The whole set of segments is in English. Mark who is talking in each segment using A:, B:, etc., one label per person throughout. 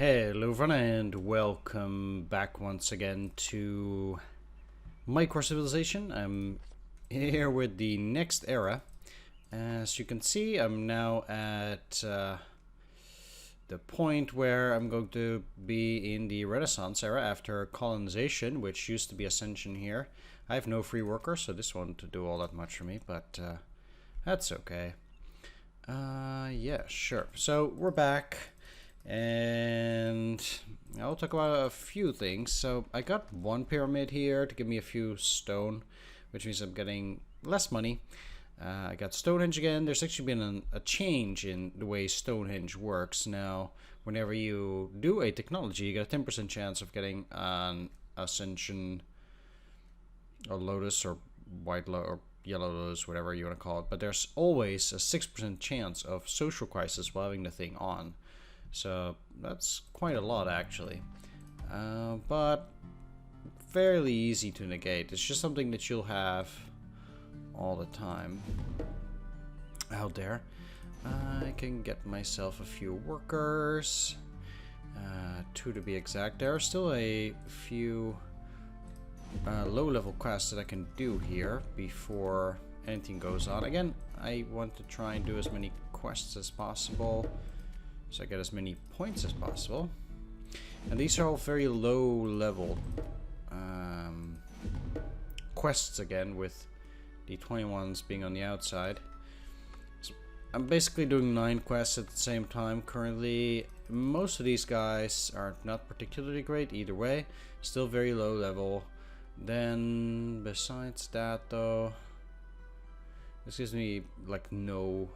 A: Hello everyone and welcome back once again to Microcivilization. I'm here with the next era. As you can see, I'm now at the point where I'm going to be in the Renaissance era after colonization, which used to be Ascension here. I have no free workers, so this won't do all that much for me, but that's okay. Yeah, sure. So we're back. And I'll talk about a few things. So I got one pyramid here to give me a few stone, which means I'm getting less money. I got Stonehenge again. There's actually been a change in the way Stonehenge works. Now, whenever you do a technology, you get a 10% chance of getting an Ascension or Lotus or White Lotus or Yellow Lotus, whatever you want to call it. But there's always a 6% chance of social crisis while having the thing on. So that's quite a lot actually, but fairly easy to negate. It's just something that you'll have all the time out there. I can get myself a few workers, 2 to be exact. There are still a few low-level quests that I can do here before anything goes on. Again, I want to try and do as many quests as possible, so I get as many points as possible. And these are all very low level quests again, with the 21s being on the outside. So I'm basically doing 9 quests at the same time currently. Most of these guys are not particularly great either way. Still very low level. Then besides that though, this gives me like no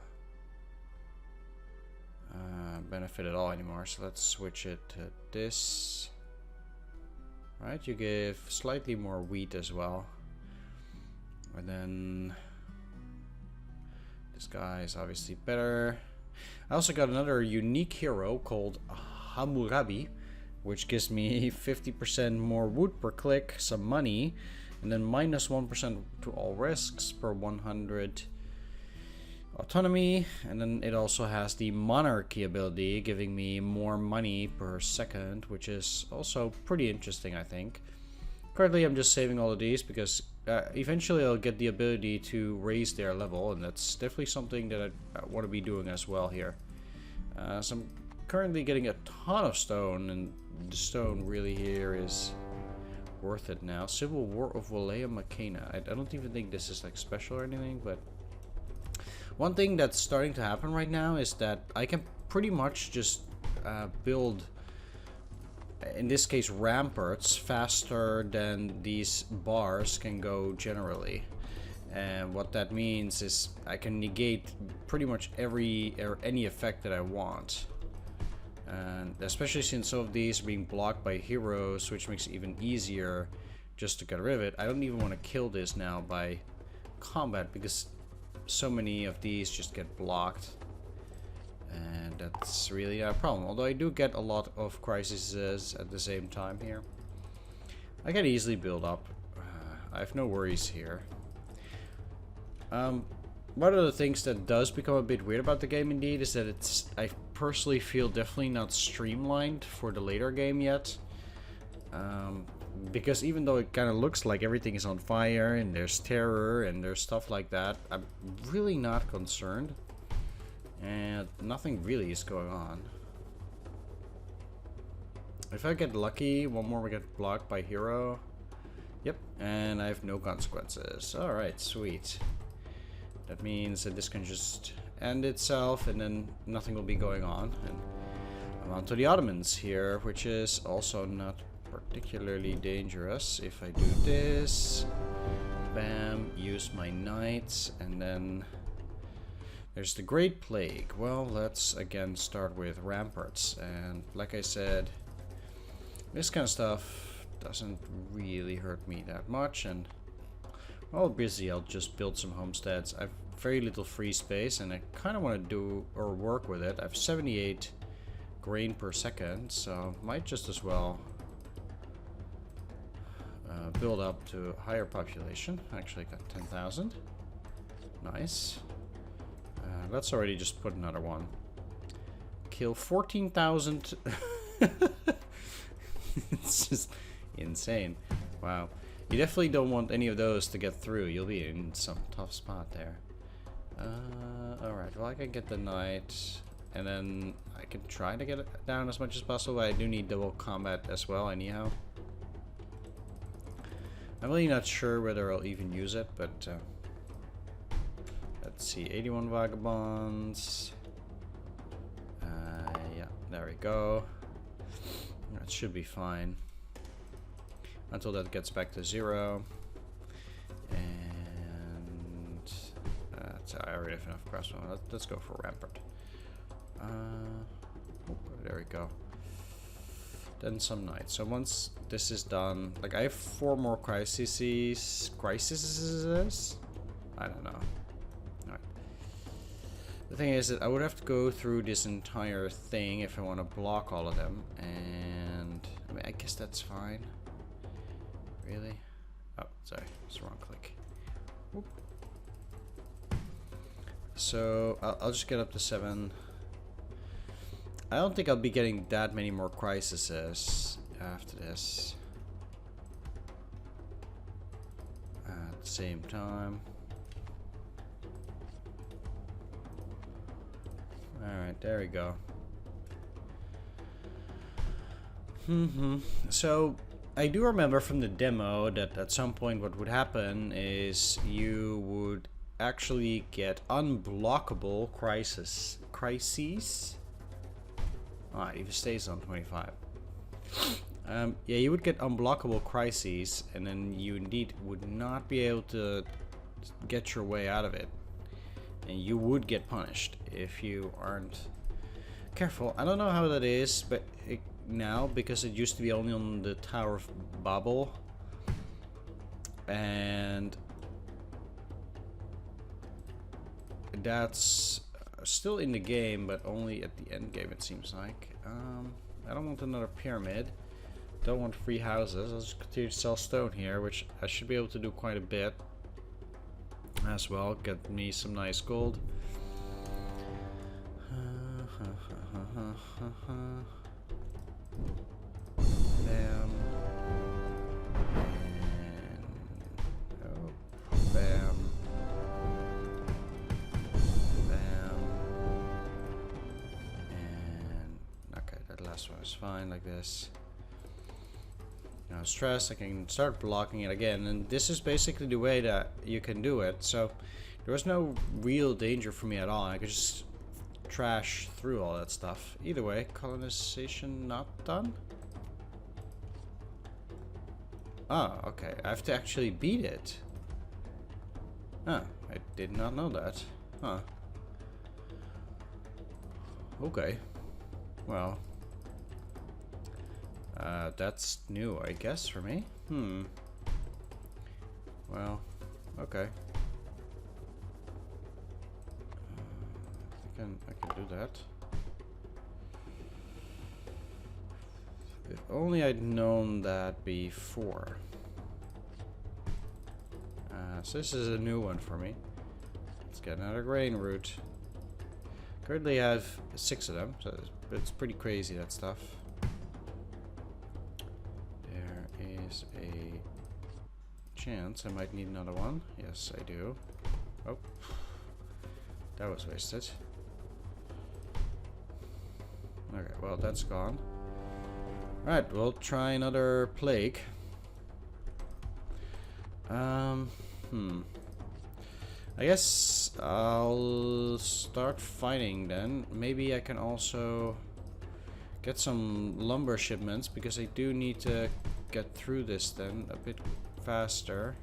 A: benefit at all anymore, so let's switch it to this. Right, you give slightly more wheat as well, and then this guy is obviously better. I also got another unique hero called Hammurabi, which gives me 50% more wood per click, some money, and then minus 1% to all risks per 100 autonomy. And then it also has the monarchy ability, giving me more money per second, which is also pretty interesting, I think. Currently I'm just saving all of these because eventually I'll get the ability to raise their level, and that's definitely something that I want to be doing as well here. So I'm currently getting a ton of stone, and the stone really here is worth it now. Civil War of Walea Makena. I don't even think this is like special or anything, but one thing that's starting to happen right now is that I can pretty much just build, in this case, ramparts faster than these bars can go generally. And what that means is I can negate pretty much any effect that I want. And especially since some of these are being blocked by heroes, which makes it even easier just to get rid of it. I don't even want to kill this now by combat because so many of these just get blocked, and that's really a problem. Although I do get a lot of crises at the same time here. I can easily build up. I have no worries here. One of the things that does become a bit weird about the game indeed is that I personally feel definitely not streamlined for the later game yet. Because even though it kind of looks like everything is on fire and there's terror and there's stuff like that, I'm really not concerned. And nothing really is going on. If I get lucky, one more will get blocked by hero. Yep, and I have no consequences. Alright, sweet. That means that this can just end itself and then nothing will be going on. And I'm on to the Ottomans here, which is also not particularly dangerous. If I do this, bam, use my knights, and then there's the Great Plague. Well, let's again start with ramparts, and like I said, this kind of stuff doesn't really hurt me that much, and while busy I'll just build some homesteads. I've very little free space and I kind of want to do or work with it. I have 78 grain per second, so might just as well build up to a higher population. Actually got 10,000. Nice. Let's already just put another one. Kill 14,000 It's just insane. Wow. You definitely don't want any of those to get through. You'll be in some tough spot there. Alright, well I can get the knight, and then I can try to get it down as much as possible. I do need double combat as well, anyhow. I'm really not sure whether I'll even use it, but let's see, 81 vagabonds. Yeah, there we go. That should be fine until that gets back to 0. And I already have enough crossbow. Let's go for rampart. Oh, there we go. Then some knights. So once this is done, like I have 4 more crises. I don't know. Alright. The thing is that I would have to go through this entire thing if I want to block all of them, and I mean I guess that's fine. Really? Oh, sorry, it's the wrong click. Whoop. So I'll just get up to 7. I don't think I'll be getting that many more crises after this. At the same time. Alright, there we go. So, I do remember from the demo that at some point what would happen is you would actually get unblockable crises. Ah, it even stays on 25. Yeah, you would get unblockable crises, and then you indeed would not be able to get your way out of it. And you would get punished if you aren't careful. I don't know how that is, but now, because it used to be only on the Tower of Babel, and that's still in the game, but only at the end game, it seems like. I don't want another pyramid. Don't want free houses. I'll just continue to sell stone here, which I should be able to do quite a bit as well. Get me some nice gold. Bam. And oh, bam. Bam. And okay, that last one is fine like this. No stress, I can start blocking it again, and this is basically the way that you can do it. So there was no real danger for me at all. I could just trash through all that stuff. Either way, colonization not done? Oh, okay. I have to actually beat it. Huh, I did not know that. Huh. Okay. Well. That's new, I guess, for me. Well, okay. I can do that. If only I'd known that before. So this is a new one for me. Let's get another grain route. Currently I have 6 of them, so it's pretty crazy, that stuff. There is a chance I might need another one. Yes, I do. Oh, that was wasted. Okay, well, that's gone. Alright, we'll try another plague. I guess I'll start fighting then. Maybe I can also get some lumber shipments, because I do need to get through this then a bit faster.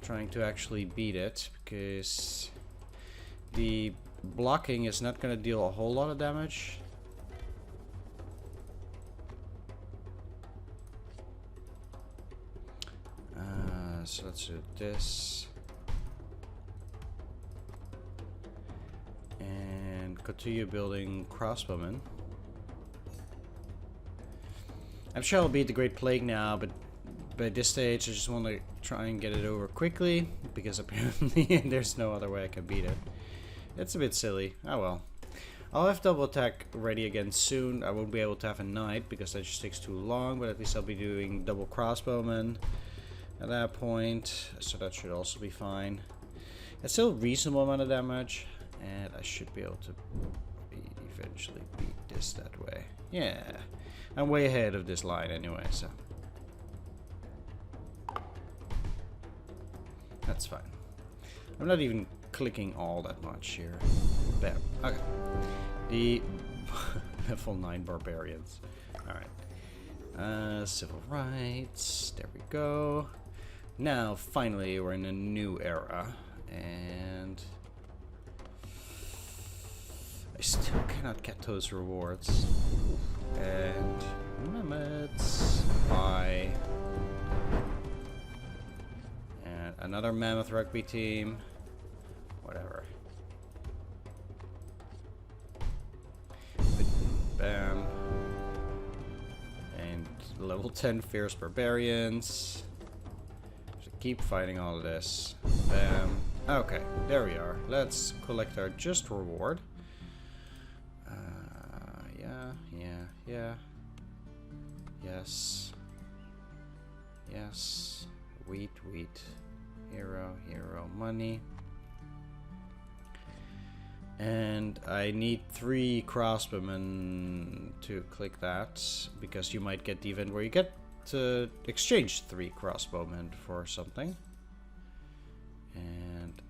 A: Trying to actually beat it, because the blocking is not going to deal a whole lot of damage. So let's do this. And continue building crossbowmen. I'm sure I'll beat the Great Plague now, but by this stage I just want to try and get it over quickly, because apparently there's no other way I can beat it. It's a bit silly. Oh well. I'll have double attack ready again soon. I won't be able to have a knight because that just takes too long, but at least I'll be doing double crossbowmen at that point, so that should also be fine. It's still a reasonable amount of damage, and I should be able to eventually beat this that way. Yeah, I'm way ahead of this line anyway, so that's fine. I'm not even clicking all that much here. Bam. Okay. The level 9 barbarians. Alright. Civil rights. There we go. Now, finally, we're in a new era. And I still cannot get those rewards. And Mammoths. Bye. And another Mammoth rugby team. Whatever. Bam. And level 10 fierce barbarians. So keep fighting all of this. Bam. Okay, there we are. Let's collect our just reward. Yeah. Yes. Yes. Wheat. Hero, money. And I need 3 crossbowmen to click that, because you might get the event where you get to exchange 3 crossbowmen for something. And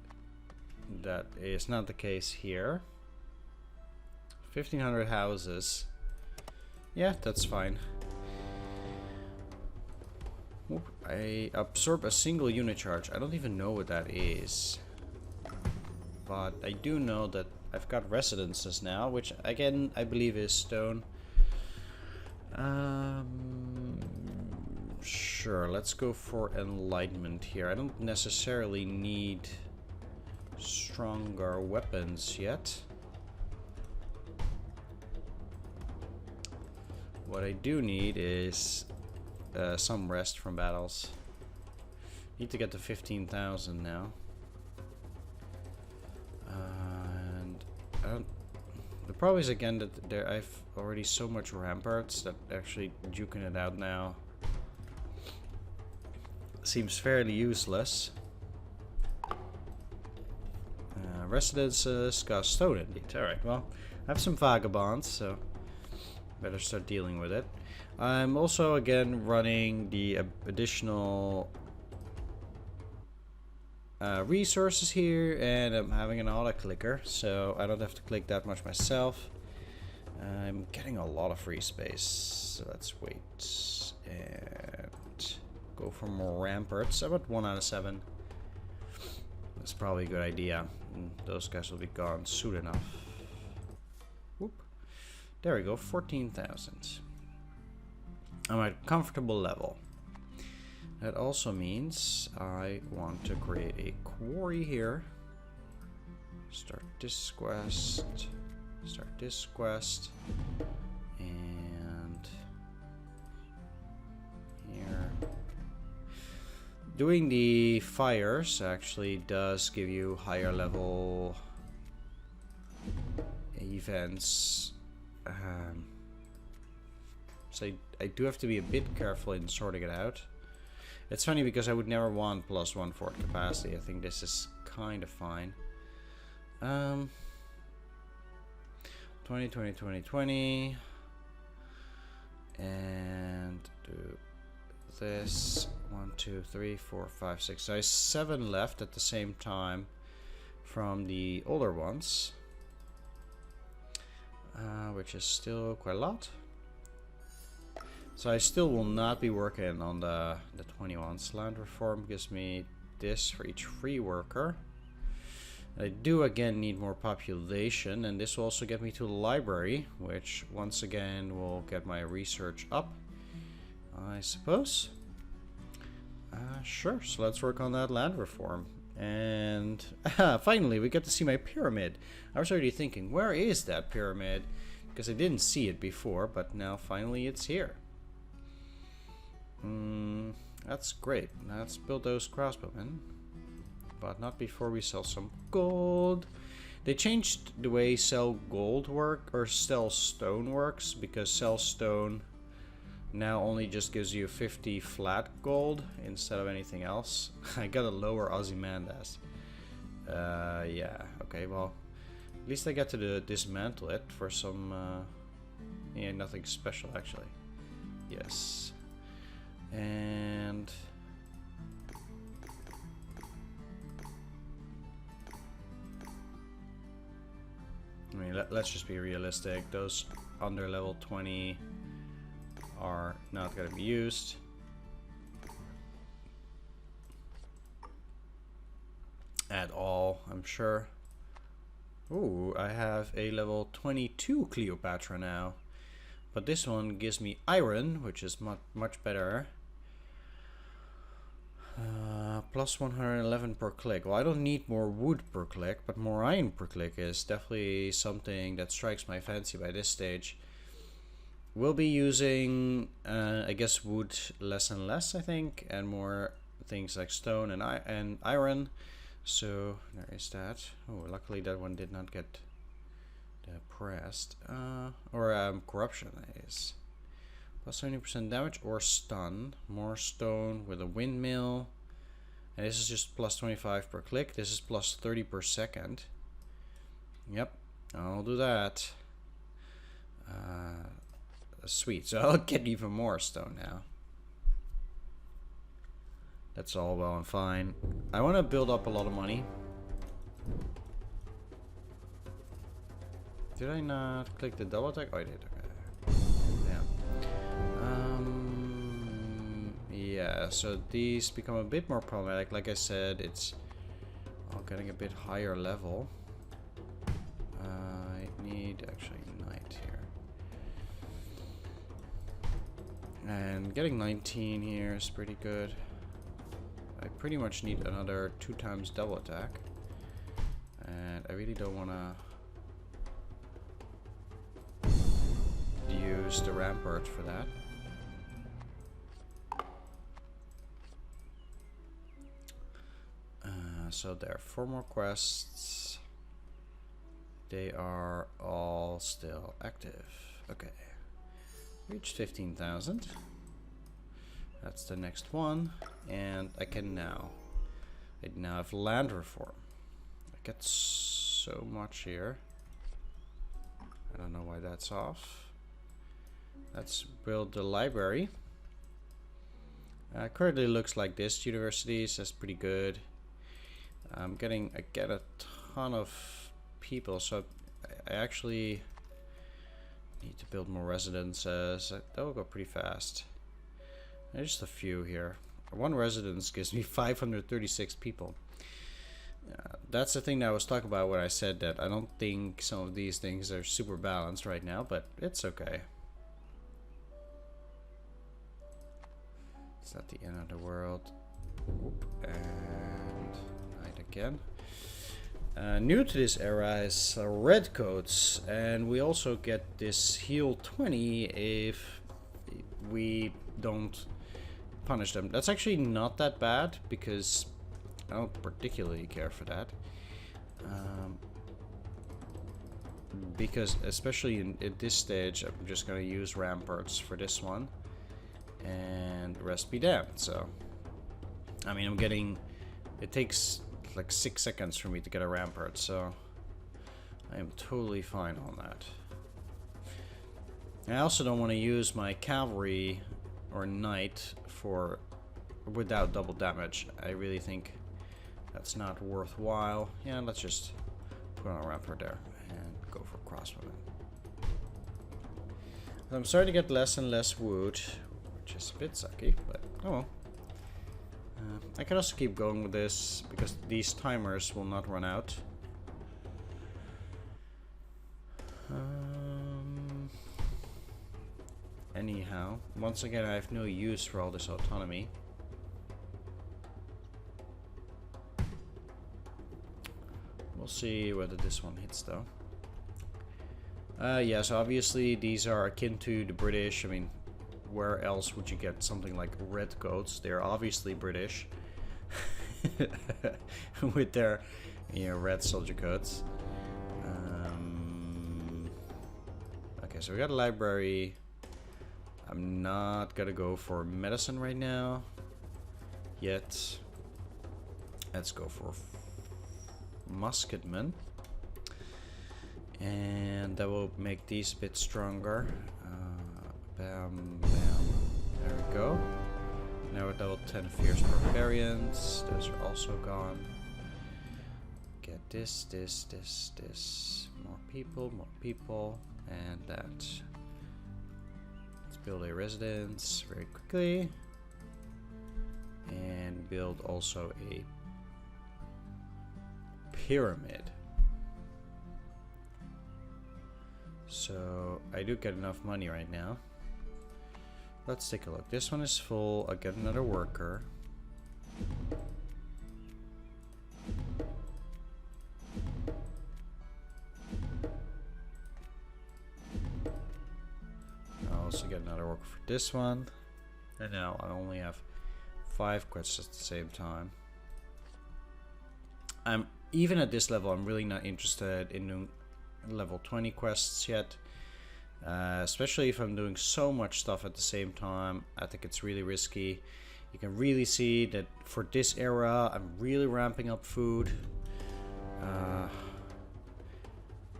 A: that is not the case here. 1500 houses. Yeah, that's fine. Oop, I absorb a single unit charge. I don't even know what that is. But I do know that I've got residences now, which again I believe is stone. Sure, let's go for enlightenment here. I don't necessarily need stronger weapons yet. What I do need is some rest from battles. Need to get to 15,000 now. And the problem is again that I've already so much ramparts that actually duking it out now seems fairly useless. Residences got stone indeed. Alright, well, I have some vagabonds, so better start dealing with it. I'm also again running the additional resources here, and I'm having an auto clicker, so I don't have to click that much myself. I'm getting a lot of free space, so let's wait and go for more ramparts. About 1 out of 7. That's probably a good idea. Those guys will be gone soon enough. Whoop. There we go, 14,000. I'm at a comfortable level. That also means I want to create a quarry here. Start this quest. Start this quest. And here. Doing the fires actually does give you higher level events. So I do have to be a bit careful in sorting it out. It's funny because I would never want +1 fort capacity. I think this is kind of fine. 20. And do this. 1, 2, 3, 4, 5, 6. So I have 7 left at the same time from the older ones. Which is still quite a lot. So I still will not be working on the 21s. Land reform gives me this for each free worker. I do again need more population, and this will also get me to the library, which once again will get my research up, I suppose. Sure, so let's work on that land reform. And finally we get to see my pyramid. I was already thinking, where is that pyramid? Because I didn't see it before, but now finally it's here. That's great. Let's build those crossbowmen, but not before we sell some gold. They changed the way sell gold or sell stone works, because sell stone now only just gives you 50 flat gold instead of anything else. I got a lower Ozymandias. Yeah, okay, well, at least I get to dismantle it for some, yeah, nothing special actually. Yes. And I mean, let's just be realistic. Those under level 20 are not going to be used. At all, I'm sure. Ooh, I have a level 22 Cleopatra now. But this one gives me iron, which is much better. Plus 111 per click. Well, I don't need more wood per click, but more iron per click is definitely something that strikes my fancy by this stage. We'll be using, I guess, wood less and less, I think, and more things like stone and iron. So there is that. Oh, luckily that one did not get depressed. Or corruption is. Plus 70% damage or stun. More stone with a windmill. And this is just plus 25 per click. This is plus 30 per second. Yep, I'll do that. Sweet, so I'll get even more stone now. That's all well and fine. I want to build up a lot of money. Did I not click the double attack? Oh, I did. Okay. Yeah. Yeah, so these become a bit more problematic. Like I said, it's all getting a bit higher level. I need actually night here. And getting 19 here is pretty good. I pretty much need another 2 times double attack. And I really don't want to use the rampart for that. So there are 4 more quests. They are all still active. Okay. Reached 15,000. That's the next one. And I now have land reform. I get so much here. I don't know why that's off. Let's build the library. Currently looks like this. Universities, that's pretty good. I get a ton of people, so I actually need to build more residences. That will go pretty fast. There's just a few here. One residence gives me 536 people. That's the thing that I was talking about when I said that I don't think some of these things are super balanced right now, but it's okay. It's not the end of the world. Oop, and night again. New to this era is red coats, and we also get this heal 20 if we don't punish them. That's actually not that bad because I don't particularly care for that. Because especially at this stage, I'm just going to use ramparts for this one, and the rest be damned. So, I mean, it takes like 6 seconds for me to get a rampart, so I am totally fine on that. I also don't want to use my cavalry or knight without double damage. I really think that's not worthwhile. Yeah, let's just put on a rampart there and go for crossbowmen. I'm starting to get less and less wood, which is a bit sucky, but oh well. I can also keep going with this because these timers will not run out. Anyhow, once again, I have no use for all this autonomy. We'll see whether this one hits though. Yeah, so obviously these are akin to the British. I mean, where else would you get something like red coats? They're obviously British. With their, red soldier coats. so we got a library. I'm not gonna go for medicine right now. Yet. Let's go for musketman. And that will make these a bit stronger. Bam, bam. There we go. Now we're level 10 fierce barbarians. Those are also gone. Get this. More people, and that. Let's build a residence very quickly. And build also a pyramid. So I do get enough money right now. Let's take a look. This one is full. I'll get another worker. I'll also get another worker for this one. And now I only have 5 quests at the same time. Even at this level, I'm really not interested in doing level 20 quests yet. Especially if I'm doing so much stuff at the same time. I think it's really risky. You can really see that for this era, I'm really ramping up food.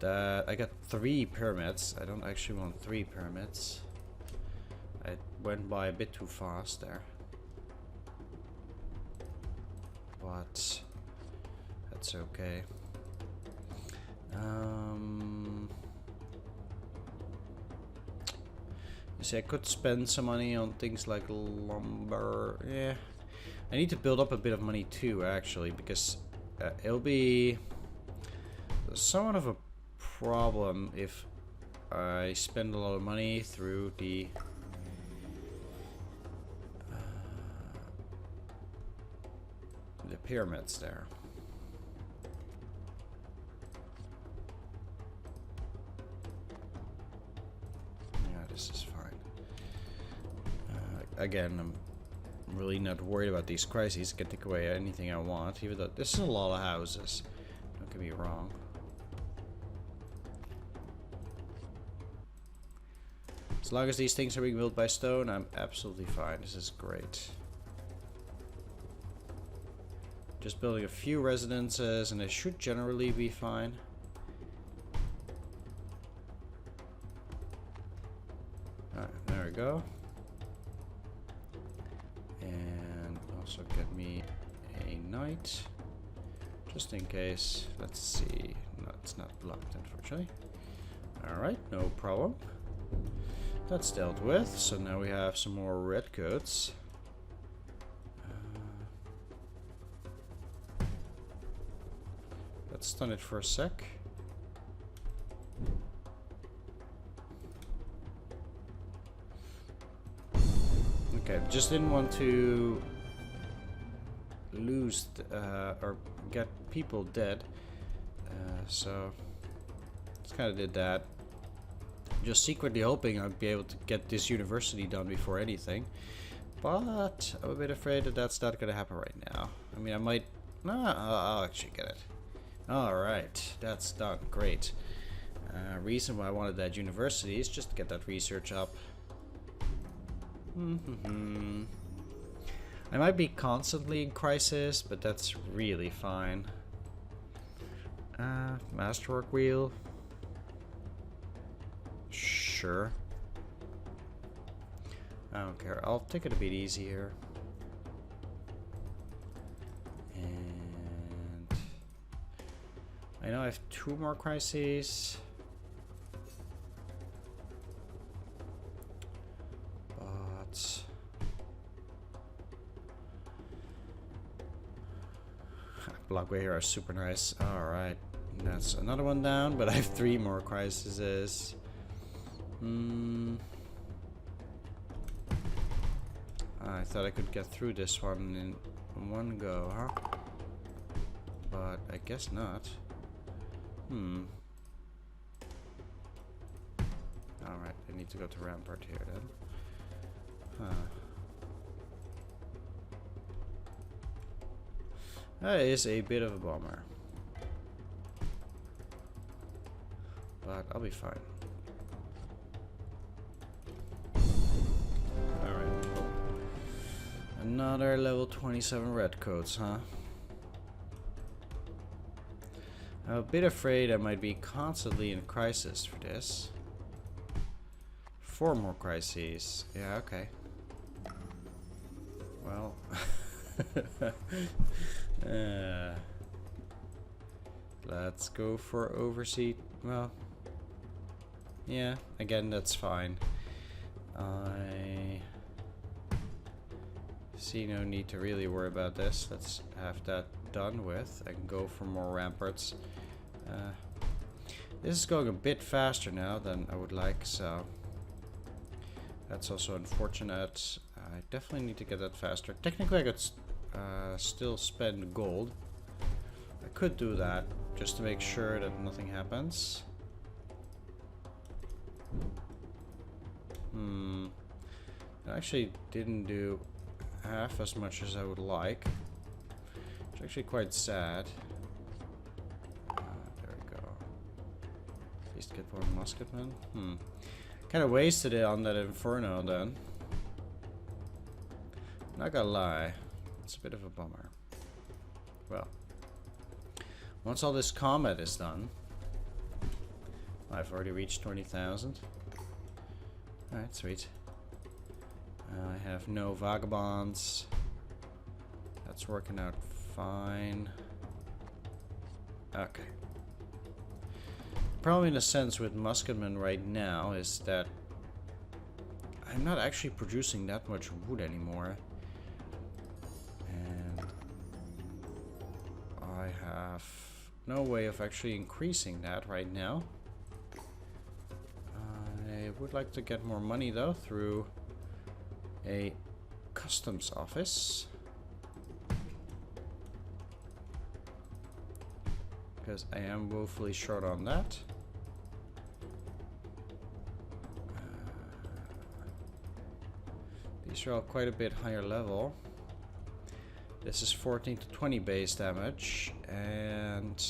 A: I got 3 pyramids. I don't actually want 3 pyramids. I went by a bit too fast there. But that's okay. You see, I could spend some money on things like lumber. Yeah, I need to build up a bit of money too, actually, because it'll be somewhat of a problem if I spend a lot of money through the pyramids there. This is fine. Again, I'm really not worried about these crises. I can take away anything I want, even though this is a lot of houses. Don't get me wrong. As long as these things are being built by stone, I'm absolutely fine. This is great. Just building a few residences, and they should generally be fine. There we go. And also get me a knight. Just in case. Let's see. No, it's not blocked, unfortunately. Alright, no problem. That's dealt with. So now we have some more redcoats. Let's stun it for a sec. Okay, just didn't want to lose or get people dead, so just kind of did that. Just secretly hoping I'd be able to get this university done before anything, but I'm a bit afraid that that's not gonna happen right now. I mean, I might. No, I'll actually get it. All right, that's done. Great. Reason why I wanted that university is just to get that research up. I might be constantly in crisis, but that's really fine. Masterwork wheel. Sure. I don't care. I'll take it a bit easy here. And I know I have 2 more crises. Blockway here are super nice. Alright, that's another one down, but I have 3 more crises. I thought I could get through this one in one go, huh? But I guess not. Alright, I need to go to Rampart here then. That is a bit of a bummer. But I'll be fine. Another level 27 redcoats, huh? I'm a bit afraid I might be constantly in crisis for this. 4 more crises. Yeah, okay. Well. Let's go for overseas. Well. Yeah, again, that's fine. I see no need to really worry about this. Let's have that done with and go for more ramparts. This is going a bit faster now than I would like, so that's also unfortunate. I definitely need to get that faster. Technically, I could still spend gold. I could do that just to make sure that nothing happens. I actually didn't do half as much as I would like. It's actually quite sad. There we go. At least get more musketmen. Kind of wasted it on that inferno then. Not gonna lie, it's a bit of a bummer. Well, once all this combat is done, I've already reached 20,000. Alright, sweet. I have no vagabonds. That's working out fine. Okay. Problem in a sense with musketmen right now is that I'm not actually producing that much wood anymore. And I have no way of actually increasing that right now. I would like to get more money though through a customs office, because I am woefully short on that. These are all quite a bit higher level. This is 14 to 20 base damage, and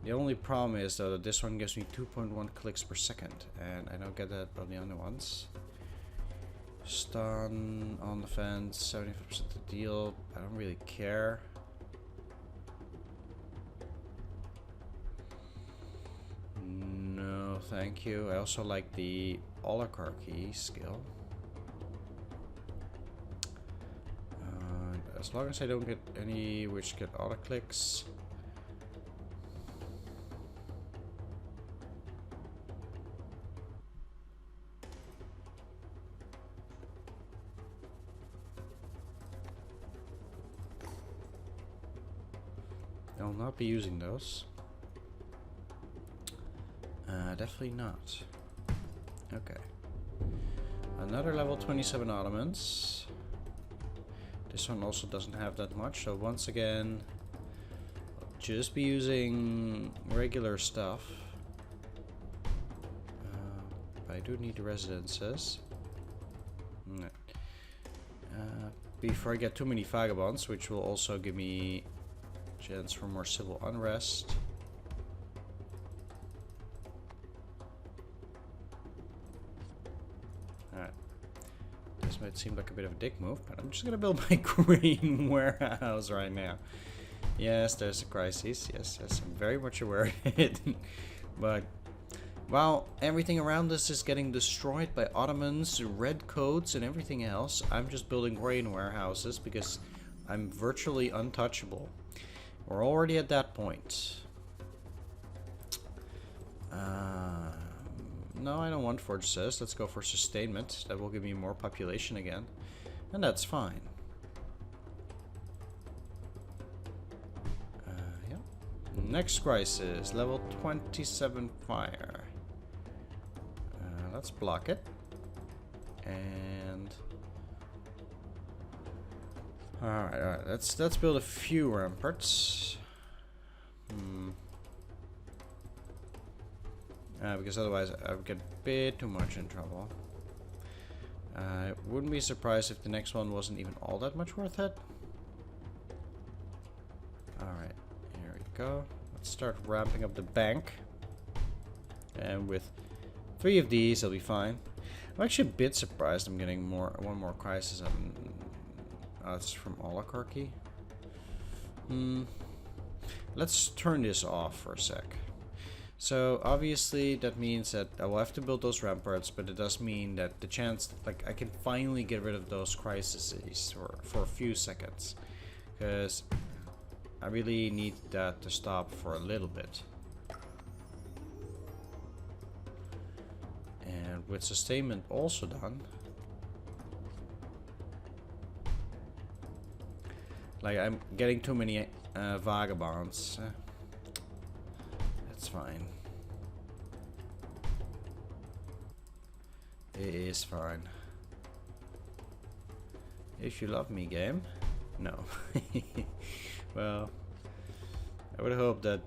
A: the only problem is though that this one gives me 2.1 clicks per second, and I don't get that on the other ones. Stun on the fence, 75% of the deal. I don't really care. No, thank you. I also like the oligarchy skill. As long as I don't get any which get auto clicks. I'll not be using those. Definitely not. Okay. Another level 27 Ottomans. This one also doesn't have that much, so once again, I'll just be using regular stuff. I do need residences. No. Before I get too many vagabonds, which will also give me chance for more civil unrest. Alright. This might seem like a bit of a dick move, but I'm just gonna build my green warehouse right now. Yes, there's a crisis. Yes, yes, I'm very much aware of it. But while everything around us is getting destroyed by Ottomans, redcoats, and everything else, I'm just building grain warehouses because I'm virtually untouchable. We're already at that point. No, I don't want fortresses. Let's go for sustainment. That will give me more population again. And that's fine. Yeah. Next crisis. Level 27 fire. Let's block it. And... Alright. Let's build a few ramparts. Because otherwise I would get a bit too much in trouble. I wouldn't be surprised if the next one wasn't even all that much worth it. Alright, here we go. Let's start ramping up the bank. And with 3 of these, I'll be fine. I'm actually a bit surprised I'm getting one more crisis It's from oligarchy. Let's turn this off for a sec. So obviously that means that I will have to build those ramparts, but it does mean that the chance, like, I can finally get rid of those crises for a few seconds, because I really need that to stop for a little bit. And with sustainment also done, like, I'm getting too many vagabonds. That's fine. It is fine. If you love me, game. No. Well, I would hope that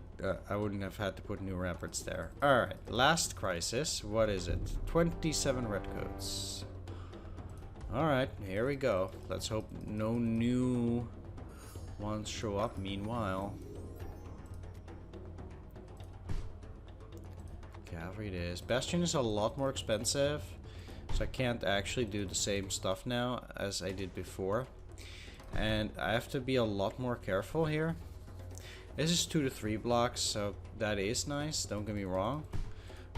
A: I wouldn't have had to put new ramparts there. Alright, last crisis. What is it? 27 redcoats. Alright, here we go. Let's hope no new ones show up meanwhile. Cavalry it is. Bastion is a lot more expensive, so I can't actually do the same stuff now as I did before. And I have to be a lot more careful here. This is 2 to 3 blocks, so that is nice, don't get me wrong.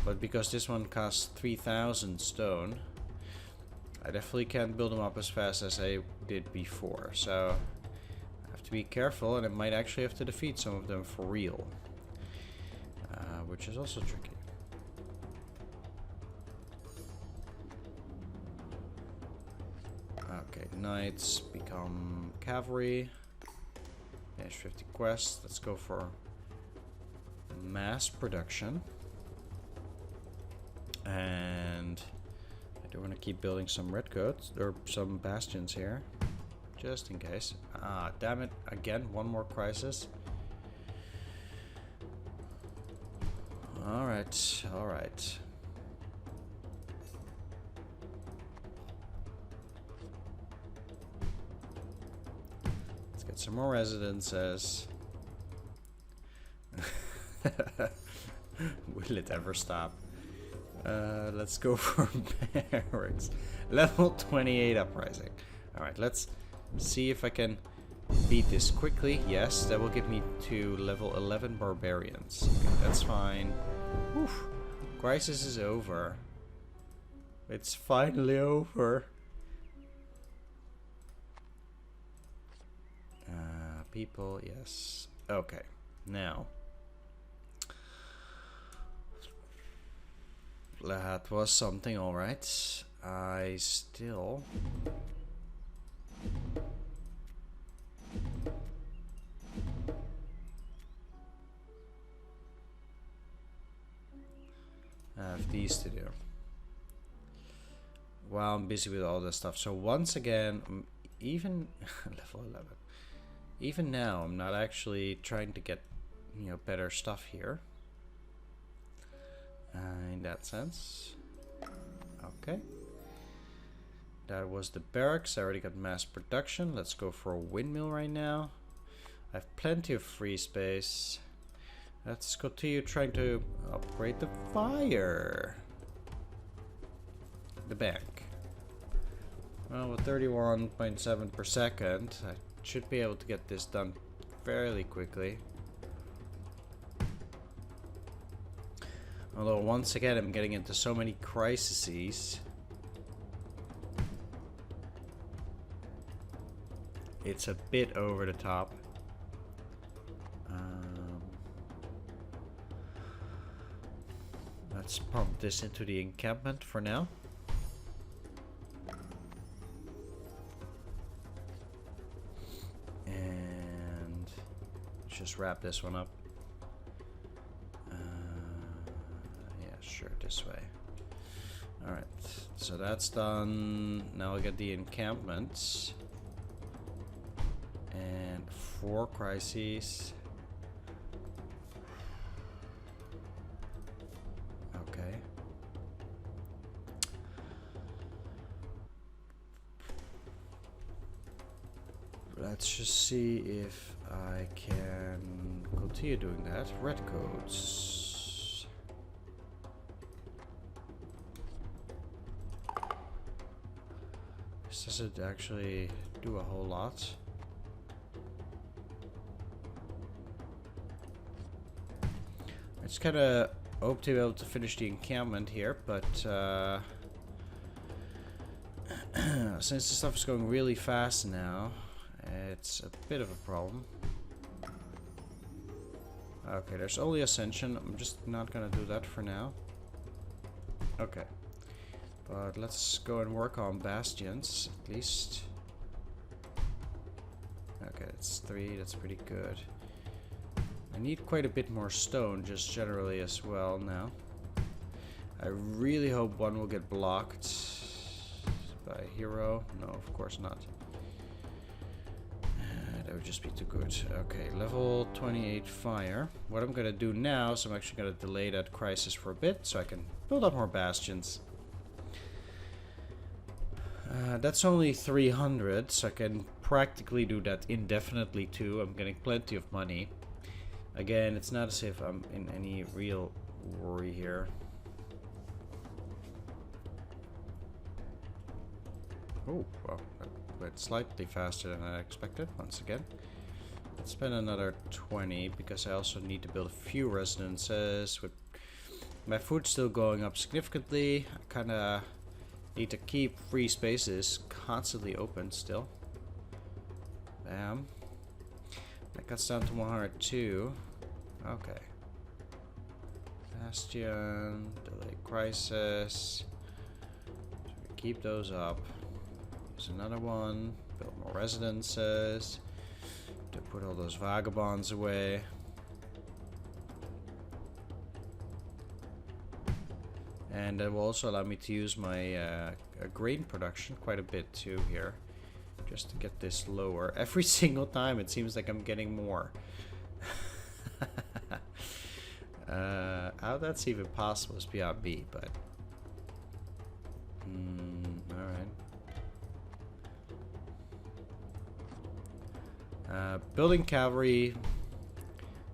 A: But because this one costs 3,000 stone, I definitely can't build them up as fast as I did before. So I have to be careful, and I might actually have to defeat some of them for real. Which is also tricky. Okay, knights become cavalry. Finish 50 quests. Let's go for mass production. And I do want to keep building some redcoats or some bastions here, just in case. Ah, damn it! Again, one more crisis. All right, all right. Some more residences. Will it ever stop? Let's go for barracks. Level 28 uprising. Alright, let's see if I can beat this quickly. Yes, that will get me to level 11 barbarians. Okay, that's fine. Whew. Crisis is over. It's finally over. People, yes. Okay, now. That was something, alright. I still... have these to do. While I'm busy with all this stuff. So once again, even level 11. Even now, I'm not actually trying to get, you know, better stuff here. In that sense. Okay. That was the barracks. I already got mass production. Let's go for a windmill right now. I have plenty of free space. Let's continue trying to upgrade the fire. The bank. Well, with 31.7 per second, I should be able to get this done fairly quickly. Although once again I'm getting into so many crises. It's a bit over the top. Let's pump this into the encampment for now. Just wrap this one up. Yeah, sure, this way. Alright, so that's done. Now I get the encampments. And 4 crises. Okay. Let's just see if I can continue doing that. Redcoats. This doesn't actually do a whole lot. I just kind of hope to be able to finish the encampment here, but since the stuff is going really fast now, it's a bit of a problem. Okay, there's only Ascension. I'm just not gonna do that for now. Okay. But let's go and work on Bastions, at least. Okay, it's 3, that's pretty good. I need quite a bit more stone, just generally as well now. I really hope one will get blocked by a hero. No, of course not. That would just be too good. Okay, level 28 fire. What I'm gonna do now is I'm actually gonna delay that crisis for a bit so I can build up more bastions. That's only 300, so I can practically do that indefinitely too. I'm getting plenty of money. Again, it's not as if I'm in any real worry here. Oh, well, that went slightly faster than I expected, once again. Let's spend another 20, because I also need to build a few residences. With my food still going up significantly, I kind of need to keep free spaces constantly open still. Bam. That cuts down to 102. Okay. Bastion, delay crisis. So we keep those up. There's another one. Build more residences. To put all those vagabonds away. And that will also allow me to use my grain production quite a bit too here. Just to get this lower. Every single time it seems like I'm getting more. How that's even possible is beyond me, but... alright. Building cavalry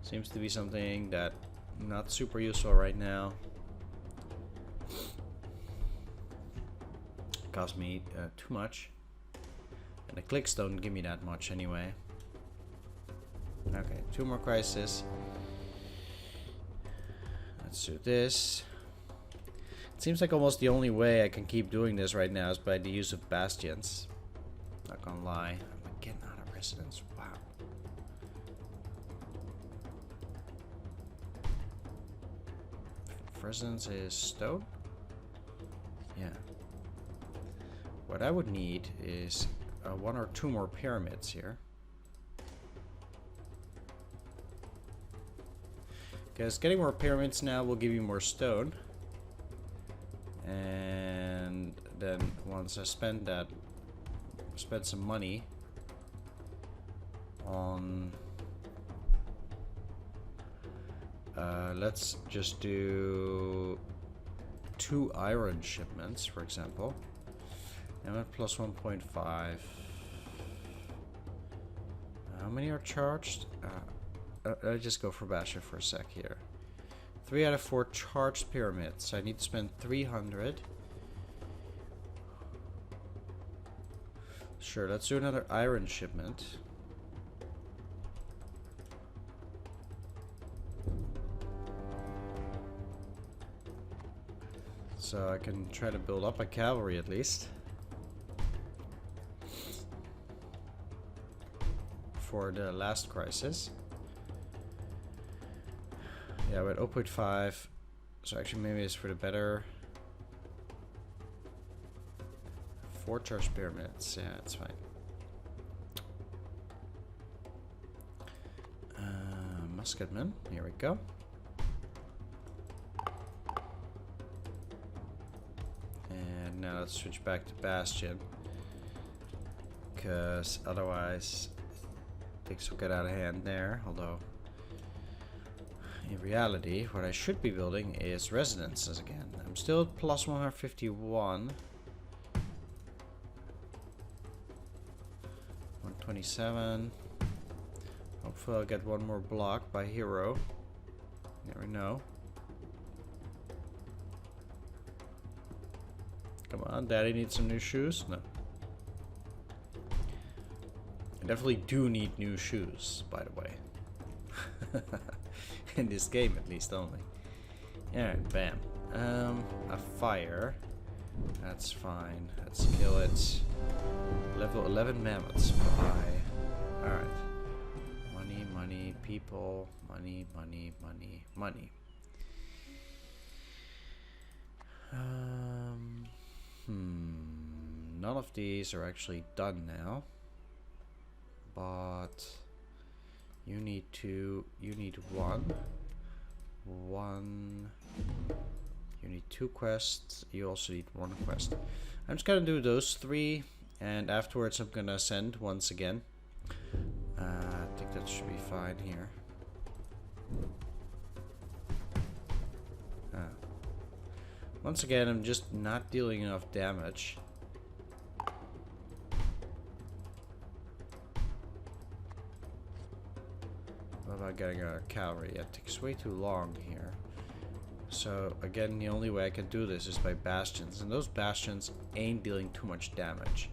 A: seems to be something that not super useful right now. Cost me too much. And the clicks don't give me that much anyway. Okay, 2 more crises. Let's do this. It seems like almost the only way I can keep doing this right now is by the use of bastions. Not gonna lie. I'm getting out of residence. Wow. Residence is stone? Yeah. What I would need is 1 or 2 more pyramids here. Because getting more pyramids now will give you more stone. And then once I spend that, spend some money on... let's just do 2 iron shipments, for example. I'm at plus 1.5. How many are charged? I'll just go for Bastion for a sec here. 3 out of 4 charged pyramids. So I need to spend 300. Sure, let's do another iron shipment. So I can try to build up a cavalry at least. For the last crisis. Yeah, we're at 0.5. So actually maybe it's for the better. 4 charged pyramids. Yeah, it's fine. Musketmen. Here we go. And now let's switch back to Bastion. Because otherwise things will get out of hand there. Although in reality what I should be building is residences again. I'm still at plus 151. 127. Hopefully I'll get 1 more block by hero. Never know. Come on, Daddy needs some new shoes? No. I definitely do need new shoes, by the way. In this game, at least, only. Alright, bam. A fire. That's fine. Let's kill it. Level 11 mammoths. Bye. Alright. Money, money, people. Money, money, money, money. None of these are actually done now. But you need two. You need one. You need 2 quests. You also need 1 quest. I'm just gonna do those 3, and afterwards I'm gonna ascend once again. I think that should be fine here. Once again, I'm just not dealing enough damage. What about getting a cavalry? It takes way too long here. So again, the only way I can do this is by bastions, and those bastions ain't dealing too much damage.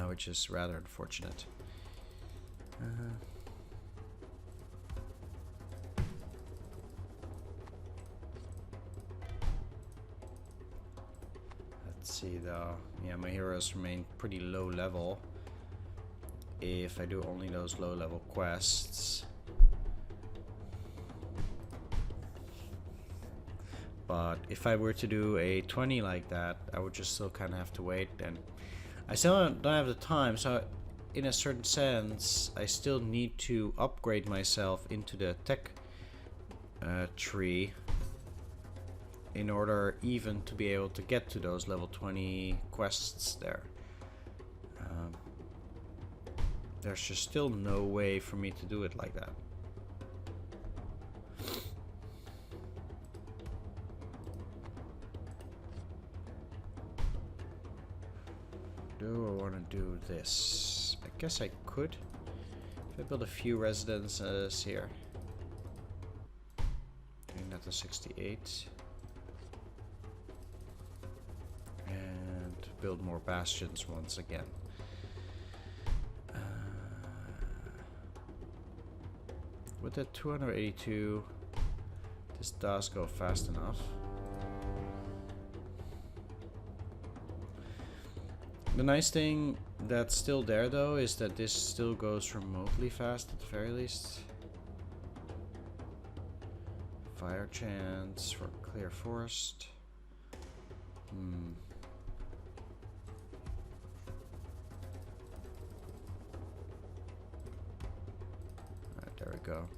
A: Which is rather unfortunate. Let's see though. Yeah, my heroes remain pretty low level. If I do only those low level quests. But if I were to do a 20 like that, I would just still kind of have to wait, and I still don't have the time, so in a certain sense I still need to upgrade myself into the tech tree in order even to be able to get to those level 20 quests there. There's just still no way for me to do it like that. Do I want to do this? I guess I could. If I build a few residences here. Doing that to 68. And build more bastions once again. With the 282, this does go fast enough. The nice thing that's still there though is that this still goes remotely fast at the very least. Fire chance for clear forest. Alright, there we go.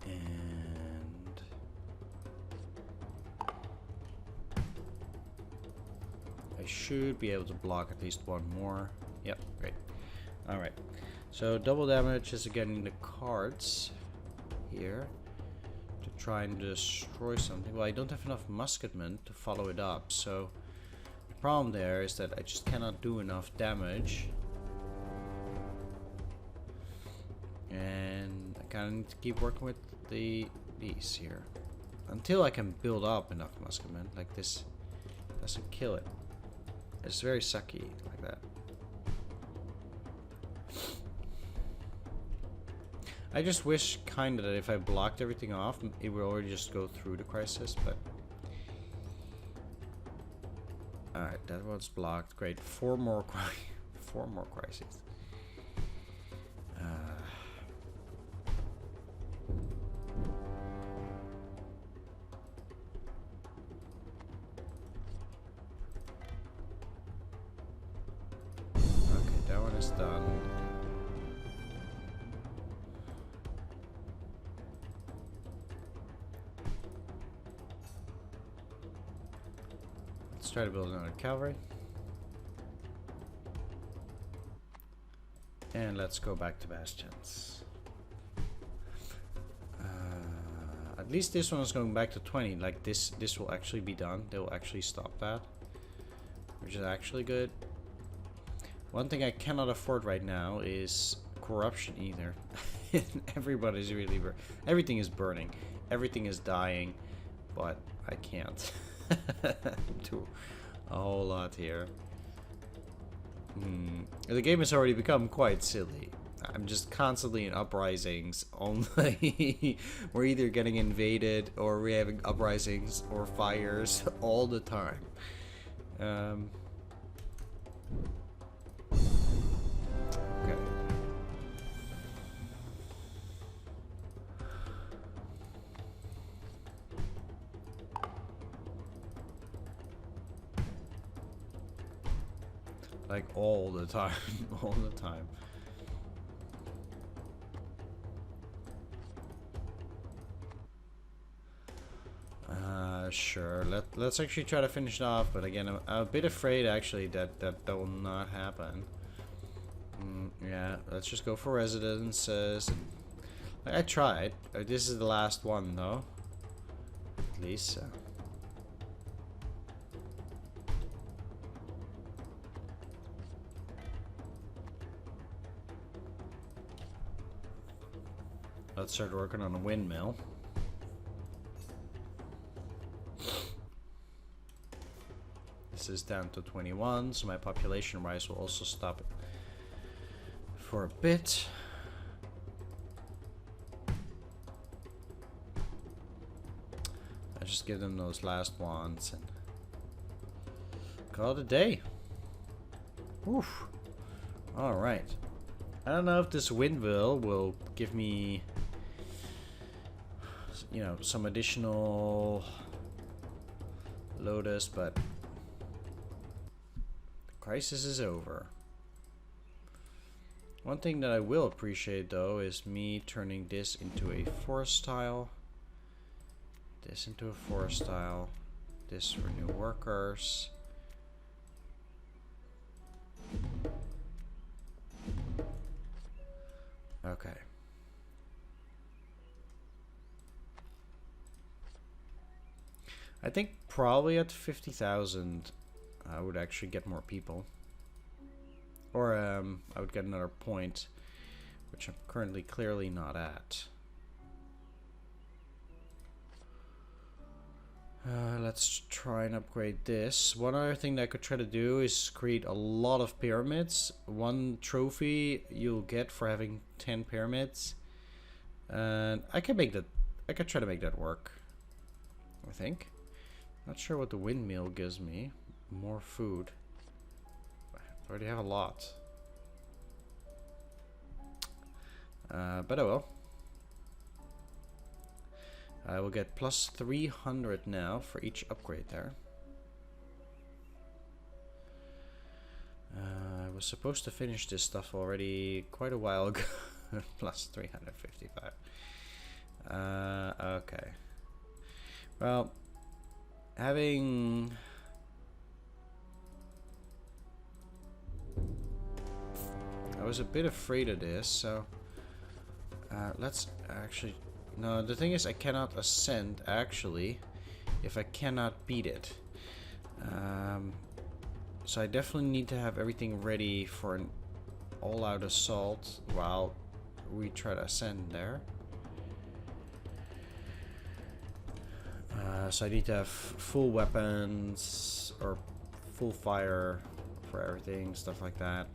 A: And I should be able to block at least 1 more. Yep, great. Alright. So double damage is again in the cards here to try and destroy something. Well, I don't have enough musketmen to follow it up, so the problem there is that I just cannot do enough damage. And I kind of need to keep working with these here until I can build up enough musketmen. Like this doesn't kill it. It's very sucky like that. I just wish kind of that if I blocked everything off, it would already just go through the crisis, but... Alright, that one's blocked. Great. 4 more crises. Okay, that one is done. Let's try to build another cavalry. And let's go back to bastions. At least this one is going back to 20. Like this will actually be done. They will actually stop that, which is actually good. One thing I cannot afford right now is corruption either. Everybody's really everything is burning, everything is dying. but I can't do a whole lot here. The game has already become quite silly. I'm just constantly in uprisings only. We're either getting invaded or we're having uprisings or fires all the time. Okay. Like all the time, all the time. Sure. Let's actually try to finish it off, but again, I'm a bit afraid actually that will not happen. Yeah, let's just go for residences. I tried. This is the last one though, at least. Let's start working on a windmill. This is down to 21, so my population rise will also stop for a bit. I just give them those last ones and call it a day. Oof. Alright. I don't know if this windmill will give me, you know, some additional lotus, but the crisis is over. One thing that I will appreciate though is me turning this into a forest tile, this into a forest tile, this for new workers. Okay. I think probably at 50,000 I would actually get more people. Or I would get another point, which I'm currently clearly not at. Let's try and upgrade this. One other thing that I could try to do is create a lot of pyramids. One trophy you'll get for having 10 pyramids. And I can make that, I could try to make that work, I think. Not sure what the windmill gives me. More food. I already have a lot. But oh well. I will get plus 300 now for each upgrade there. I was supposed to finish this stuff already quite a while ago. Plus 355. Okay. Well, having... I was a bit afraid of this, so... let's actually... No, the thing is I cannot ascend, actually, if I cannot beat it. So I definitely need to have everything ready for an all-out assault while we try to ascend there. So I need to have full weapons, or full fire for everything, stuff like that.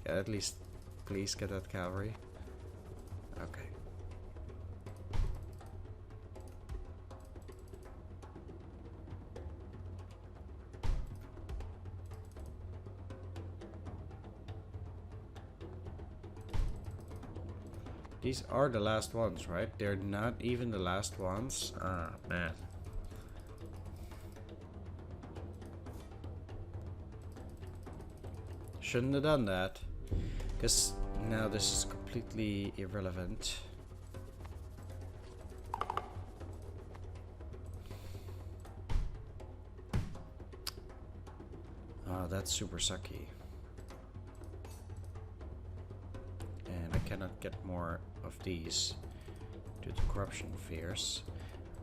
A: Yeah, at least please get that cavalry. Okay. These are the last ones, right? They're not even the last ones. Ah, man. Shouldn't have done that. Because now this is completely irrelevant. Ah, that's super sucky. And I cannot get more of these due to corruption fears.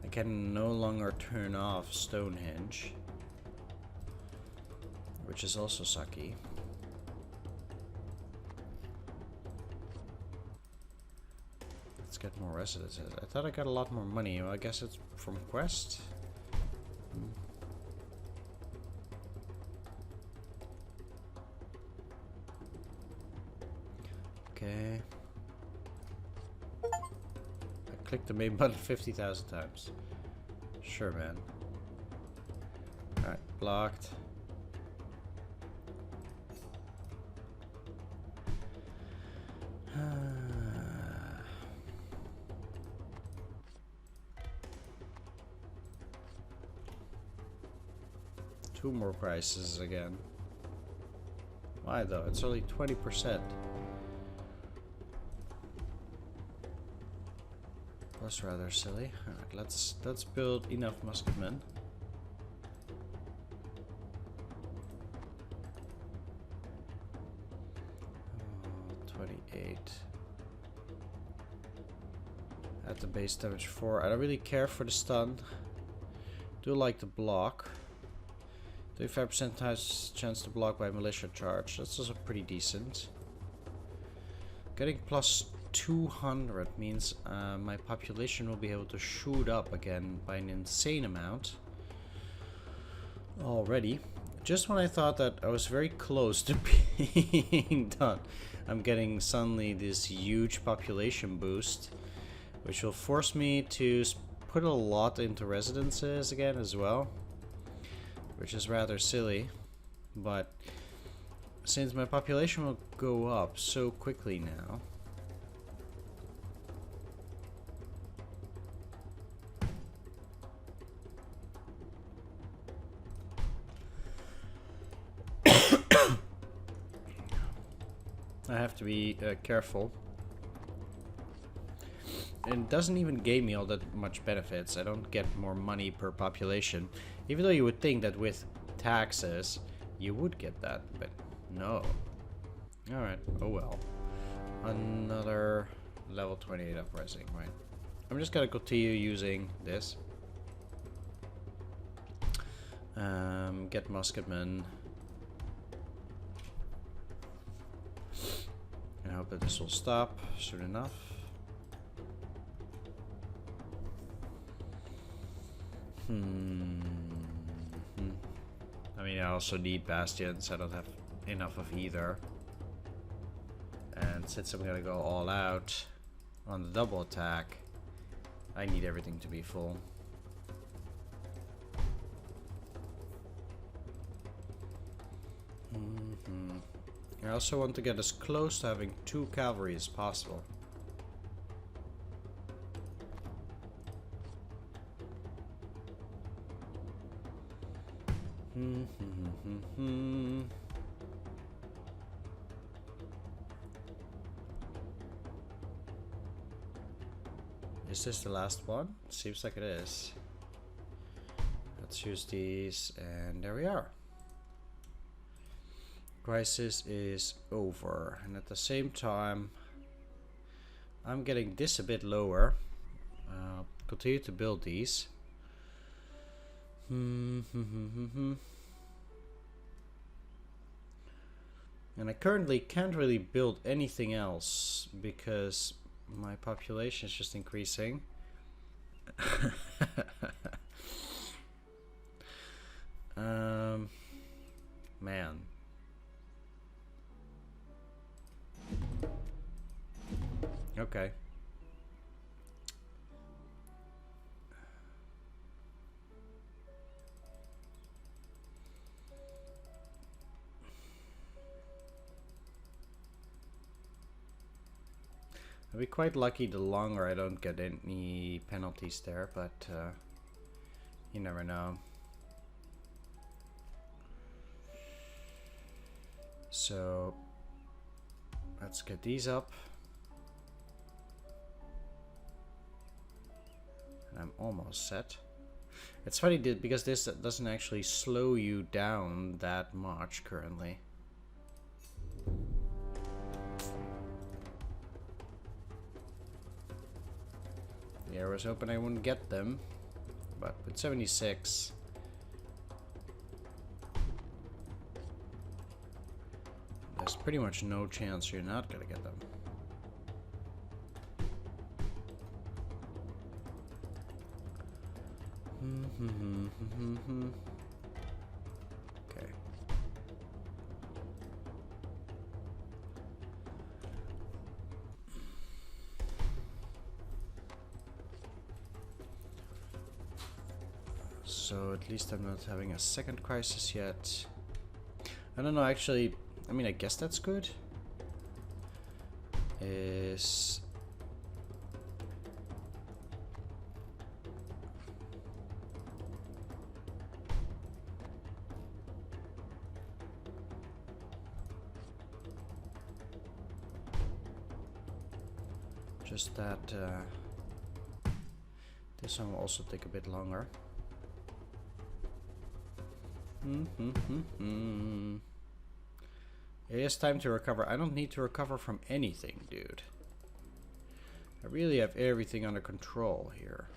A: I can no longer turn off Stonehenge, which is also sucky. Let's get more residences. I thought I got a lot more money. Well, I guess it's from quest. Okay. I clicked the main button 50,000 times. Sure, man. Alright, blocked. Two more prices again. Why though? It's only 20%. That's rather silly. Alright, let's build enough musketmen. 28. At the base damage 4. I don't really care for the stun. Do like the block. 35% chance to block by militia charge. That's also pretty decent. Getting plus 200 means my population will be able to shoot up again by an insane amount. Already. Just when I thought that I was very close to being done, I'm getting suddenly this huge population boost, which will force me to put a lot into residences again as well, which is rather silly. But since my population will go up so quickly now, I have to be careful. And it doesn't even give me all that much benefits. I don't get more money per population. Even though you would think that with taxes, you would get that. But no. Alright, oh well. Another level 28 uprising, right. I'm just gonna continue using this. Get musketmen. I hope that this will stop soon enough. I mean, I also need bastions. I don't have enough of either. And since I'm gonna go all out on the double attack, I need everything to be full. I also want to get as close to having 2 cavalry as possible. Is this the last one? Seems like it is. Let's use these, and there we are. Crisis is over, and at the same time I'm getting this a bit lower. Continue to build these. And I currently can't really build anything else because my population is just increasing. Man. Okay. I'll be quite lucky the longer I don't get any penalties there, but you never know. So let's get these up. And I'm almost set. It's funny because this doesn't actually slow you down that much currently. Yeah, I was hoping I wouldn't get them, but with 76, there's pretty much no chance you're not gonna get them. Okay. So at least I'm not having a second crisis yet. I don't know, actually, I mean, I guess that's good. Is... just that this one will also take a bit longer. It is time to recover. I don't need to recover from anything, dude. I really have everything under control here.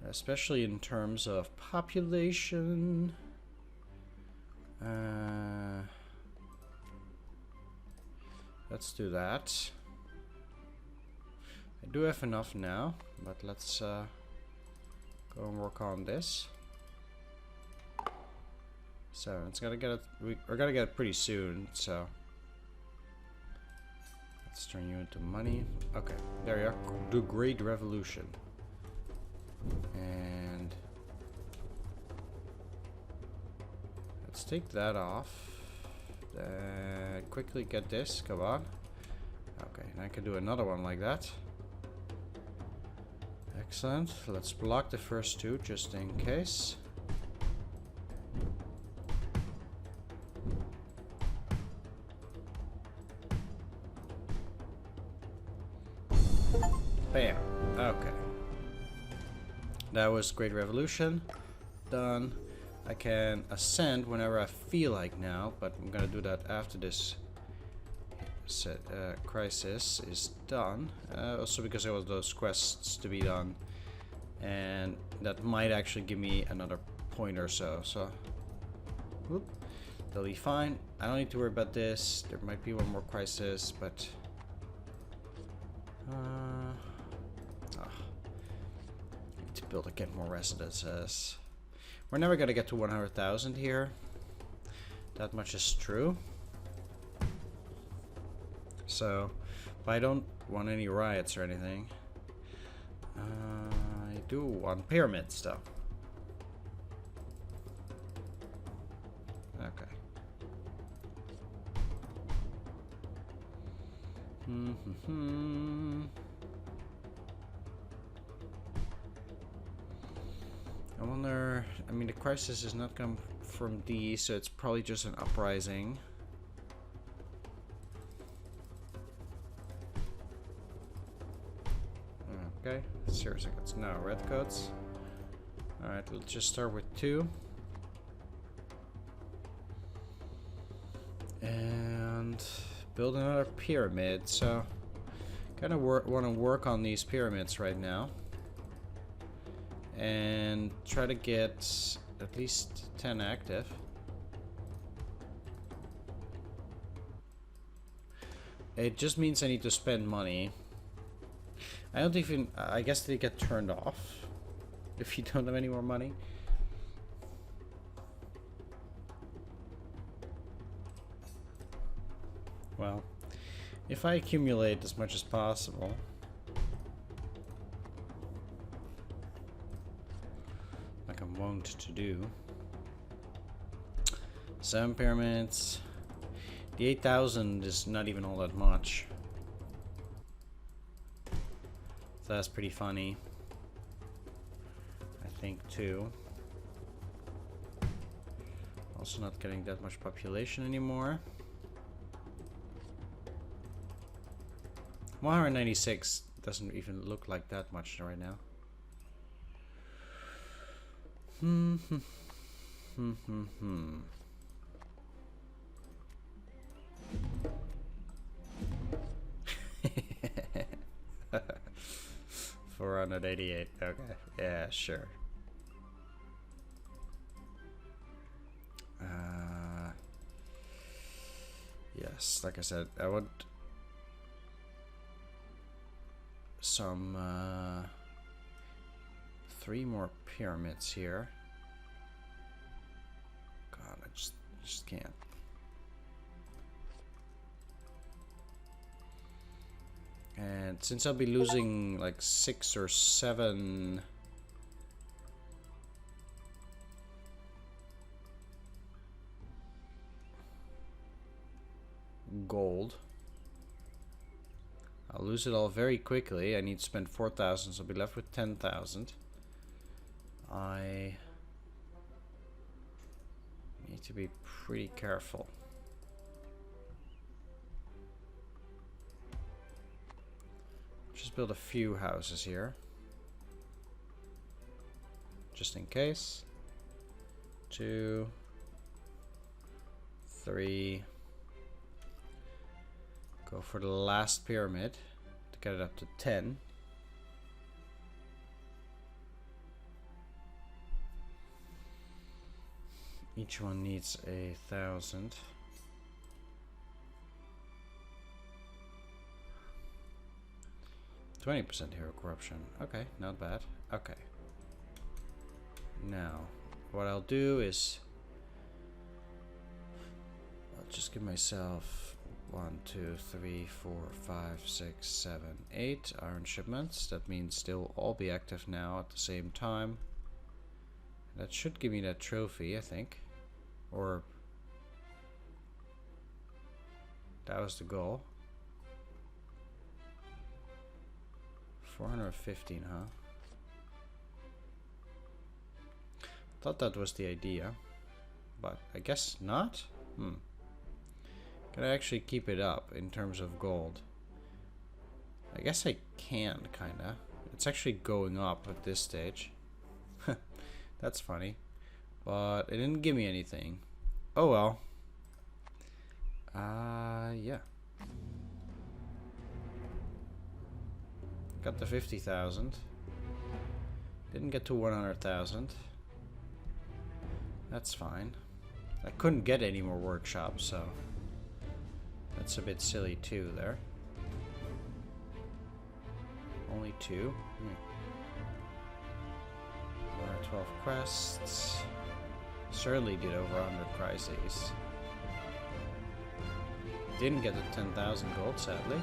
A: Especially in terms of population. Let's do that. I do have enough now, but let's go and work on this. So it's gonna get it. We're gonna get it pretty soon. So let's turn you into money. Okay, there you are. Do Great Revolution, and let's take that off. Quickly get this. Come on. Okay, and I can do another one like that. Excellent. Let's block the first two just in case. Bam. Okay. That was Great Revolution. Done. I can ascend whenever I feel like now, but I'm gonna do that after this crisis is done. Also because there was those quests to be done, and that might actually give me another point or so. So, whoop, they'll be fine. I don't need to worry about this. There might be one more crisis, but need to build again more residences. We're never gonna get to 100,000 here. That much is true. So, if I don't want any riots or anything, I do want pyramids though. Okay. I wonder, I mean, the crisis is not come from these, so it's probably just an uprising. Okay, seriously, it's no redcoats. Alright, let's just start with 2. And build another pyramid, so kind of want to work on these pyramids right now. And try to get at least 10 active. It just means I need to spend money. I don't even, I guess they get turned off if you don't have any more money. Well, if I accumulate as much as possible, like I'm wont to do. 7 pyramids. The 8,000 is not even all that much. So that's pretty funny, I think, too. Also not getting that much population anymore. 196 doesn't even look like that much right now. $488. Okay, yeah, sure. Yes, like I said, I want some 3 more pyramids here. God, I just can't. And since I'll be losing like 6 or 7 gold, I'll lose it all very quickly. I need to spend 4,000, so I'll be left with 10,000. I need to be pretty careful. Just build a few houses here, just in case. 2, 3. Go for the last pyramid to get it up to 10. Each one needs 1,000. %20 hero corruption. Okay, not bad. Okay. Now, what I'll do is I'll just give myself 1, 2, 3, 4, 5, 6, 7, 8 iron shipments. That means they'll all be active now at the same time. That should give me that trophy, I think. Or that was the goal. 415, huh? Thought that was the idea, but I guess not. Can I actually keep it up in terms of gold? I guess I can, kinda. It's actually going up at this stage. That's funny. But it didn't give me anything. Oh well. Yeah. Got the 50,000. Didn't get to 100,000. That's fine. I couldn't get any more workshops, so that's a bit silly too there. Only 2. 112 quests. Certainly did over 100 crises. Didn't get the 10,000 gold, sadly.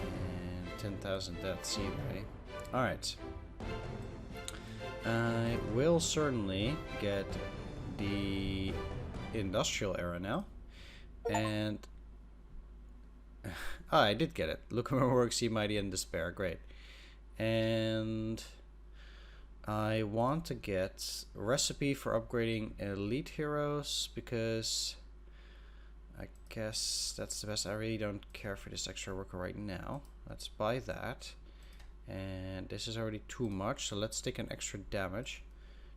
A: And 10,000 deaths either. Alright. I will certainly get the industrial era now. And I did get it. Look at my work, see mighty and despair. Great. And I want to get a recipe for upgrading elite heroes because I guess that's the best. I really don't care for this extra worker right now. Let's buy that. And this is already too much, so let's take an extra damage.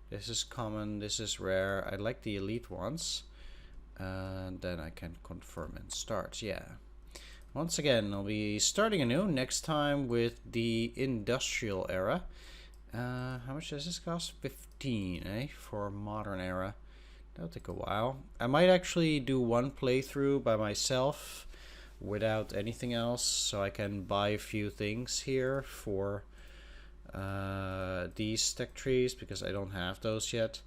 A: This is common, this is rare. I like the elite ones. And then I can confirm and start, yeah. Once again, I'll be starting anew next time with the industrial era. How much does this cost? 15, eh? For modern era. That'll take a while. I might actually do one playthrough by myself without anything else, so I can buy a few things here for these tech trees, because I don't have those yet.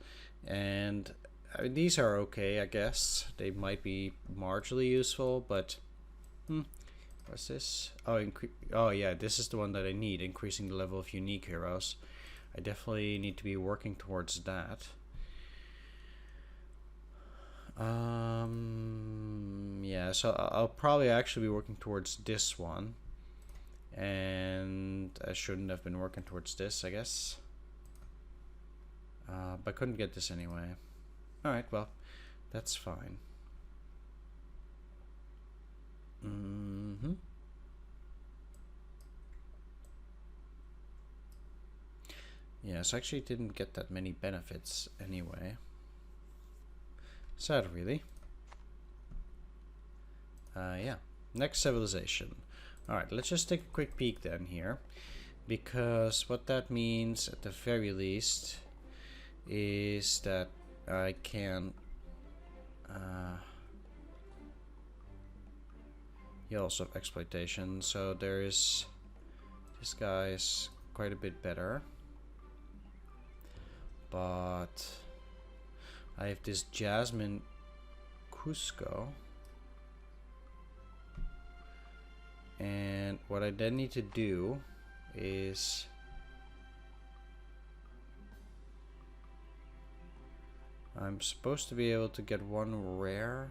A: And I mean, these are okay, I guess. They might be marginally useful, but what's this? Oh yeah, this is the one that I need, increasing the level of unique heroes. I definitely need to be working towards that. Yeah, so I'll probably actually be working towards this one. And I shouldn't have been working towards this, I guess. But I couldn't get this anyway. Alright, well, that's fine. Yeah, so I actually didn't get that many benefits anyway. Sad, really. Yeah, next civilization. Alright, let's just take a quick peek then here. Because what that means, at the very least, is that I can... you also have exploitation, so there is... This guy's quite a bit better. But I have this Jasmine Cusco. And what I then need to do is I'm supposed to be able to get one rare.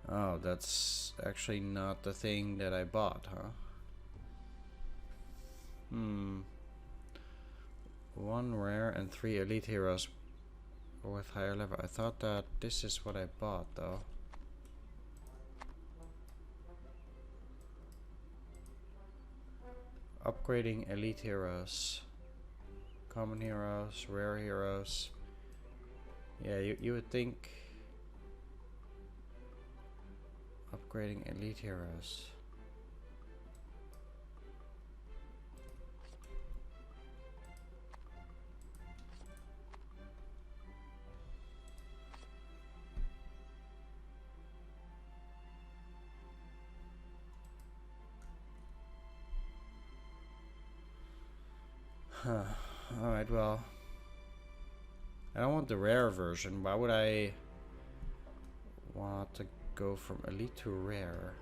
A: Oh, that's actually not the thing that I bought, huh? One rare and 3 elite heroes with higher level. I thought that this is what I bought, though. Upgrading elite heroes. Common heroes, rare heroes. Yeah, you would think upgrading elite heroes. Huh. Alright, well, I don't want the rare version. Why would I want to go from elite to rare?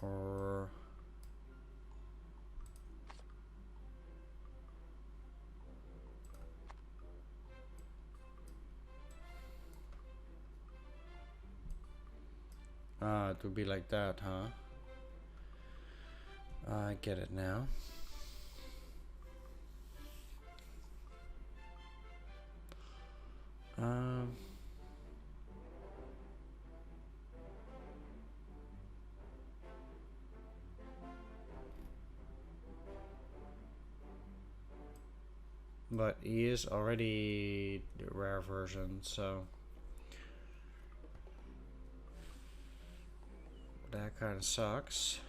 A: Or it would be like that, huh? I get it now. But he is already the rare version, so that kind of sucks.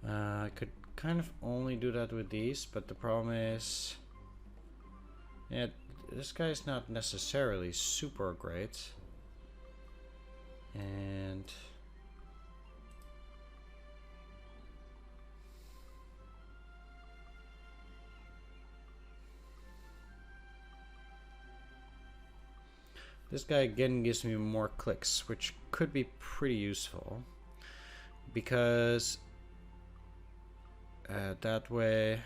A: I could kind of only do that with these, but the problem is, yeah, this guy is not necessarily super great. And this guy again gives me more clicks, which could be pretty useful, because that way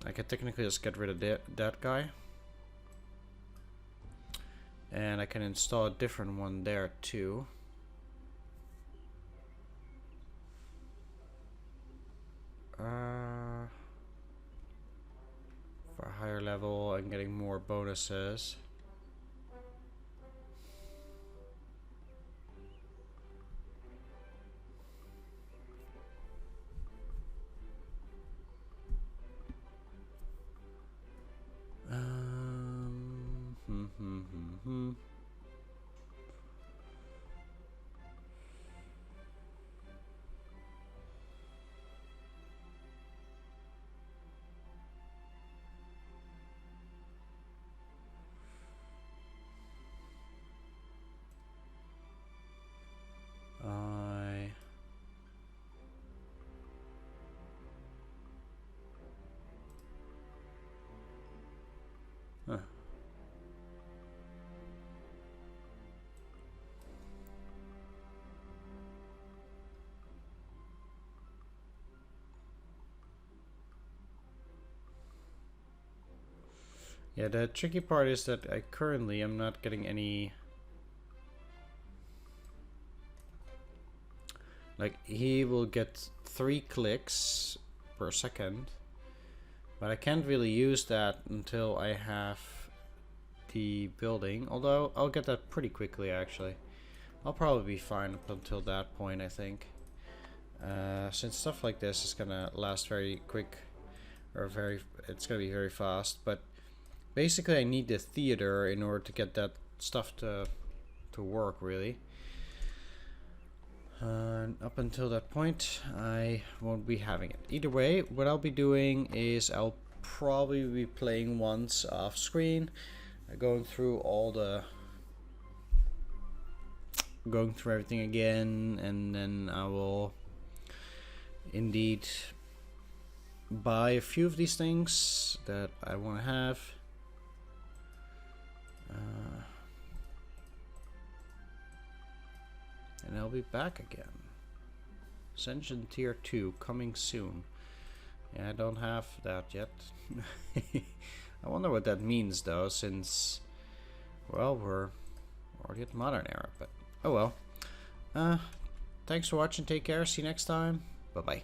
A: I could technically just get rid of that guy, and I can install a different one there too. For a higher level and getting more bonuses. Huh. Yeah, the tricky part is that I currently am not getting any. Like, he will get 3 clicks per second, but I can't really use that until I have the building, although I'll get that pretty quickly actually. I'll probably be fine up until that point, I think. Since stuff like this is gonna last very quick, or it's gonna be very fast, but basically I need the theater in order to get that stuff to work, really. Up until that point, I won't be having it. Either way, what I'll be doing is I'll probably be playing once off screen, going through everything again, and then I will indeed buy a few of these things that I want to have. And I'll be back again. Ascension Tier 2 coming soon. Yeah, I don't have that yet. I wonder what that means though, since, well, we're already at modern era, but oh well. Thanks for watching, take care, see you next time, bye bye.